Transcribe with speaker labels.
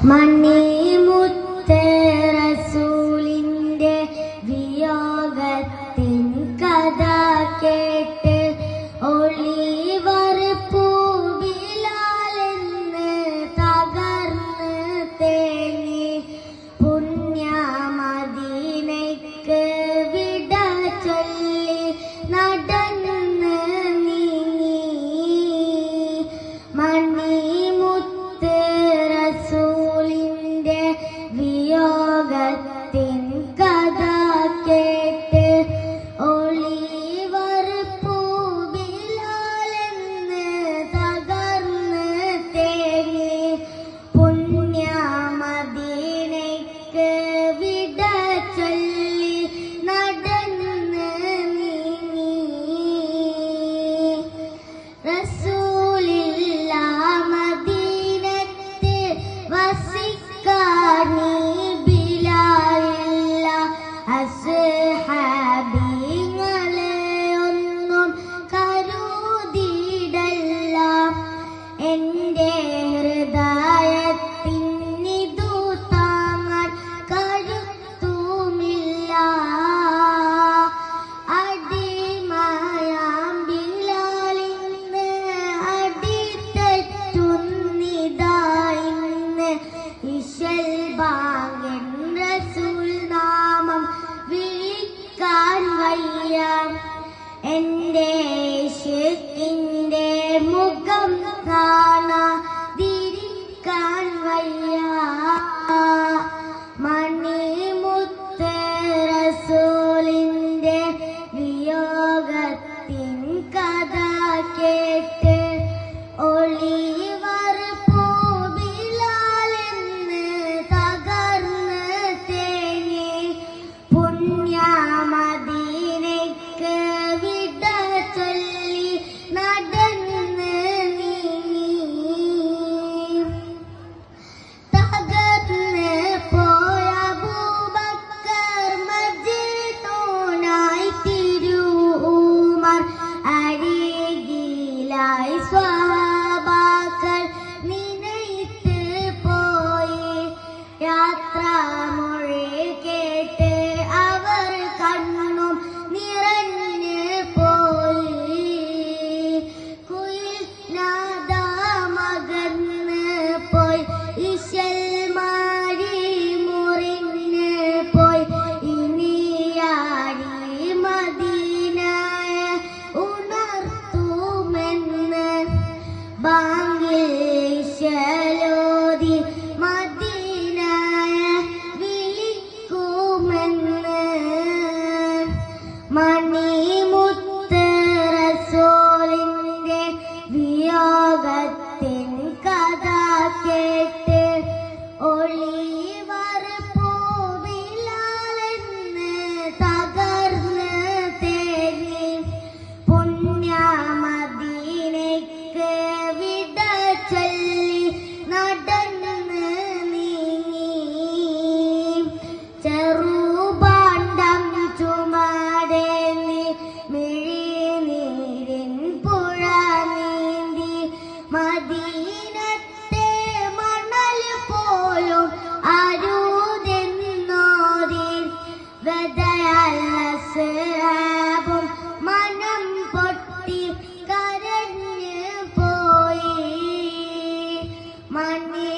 Speaker 1: മണിമുത്ത് റസൂലിന്റെ വിയോഗത്തിൻ കഥ കേട്ട് ഒളിവർ പൂവിലാലെന്ന് തകർന്ന് തേങ്ങി പുണ്യമദീനയ്ക്ക് വിട ചൊല്ലി നടന്ന് നീങ്ങി. മണിമുത്ത് റസൂലിന്റെ വിയോഗത്തിൻ കഥ കേട്ട് ഒളിവർ പൂവിലാലെന്ന് തകർന്ന് തേങ്ങി പുണ്യമദീനയ്ക്ക് വിട ചൊല്ലി നടന്ന് നീങ്ങി. റസൂലില്ല മദീനത്ത് വസിക്കാൻ ബിലാലില്ല അസ്ഹാബികളെ ഒന്നും കരുതിയിടല്ല. എന്റെ ഹൃദയത്തിനിതു താങ്ങാൻ കരുത്തുമില്ല. അടിമയാം ബിലാലിന് അടിതെറ്റുന്നിതായിന്ന് ഇശൽ ബാങ്കൻ റസൂൽ നാമം വിളിക്കാൻ വയ്യ. എന്റെ ഇഷ്കിന്റെ മുഖം കാണാതിരിക്കാൻ വയ്യ. മണിമുത്ത് റസൂലിന്റെ വിയോഗത്തിൻ കഥ കേട്ട് ഒളിവർ പൂവിലാലെന്ന് തകർന്ന് തേങ്ങി പുണ്യമദീനയ്ക്ക് വിട ചൊല്ലി നടന്ന് നീങ്ങി. തകർന്ന് പോയ അബൂബക്കർ മജ്നൂനായി തിരുഉമർ അരികിലായി സ്വഹാബാക്കൾ നിനയിത്ത് പോയി. യാത്രാമൊഴി കേട്ട് അവർ കണ്ണും നിറഞ്ഞ് പോയി. കുയിൽ നാദമകന്ന് പോയി ഇശൽ മാരി മുറിഞ്ഞ് പോയി. ഇനിയാരി മദീനയെ ഉണർത്തുമെന്ന് ബാങ്കിൽ ഇശലോതി മദീനയെ വിളിക്കുമെന്ന്. മണിമുത്ത് റസൂലിന്റെ വിയോഗത്തിൻ കഥ കേട്ട് ഒളിവർ പൂവിലാലെന്ന് തകർന്ന് തേങ്ങി പുണ്യമദീനയ്ക്ക് വിട ചൊല്ലി നടന്ന് നീങ്ങി. ചെറുപാണ്ഡം ചുമടേന്തി മിഴിനീരിൻ പുഴ നീന്തി മദീനത്തെ മണൽ പോലും അരുതെന്നോതി വെതയാൽ അസ്ഹാബും മനം പൊട്ടി കരഞ്ഞ് പോയി. മണി